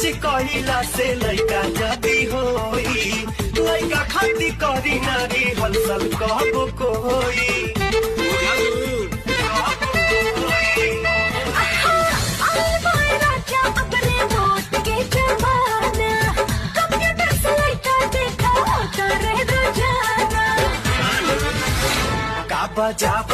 सच कहिला से लइका जदी होई लइका खाती करी नारी हलसल कहबो कोई का बजाब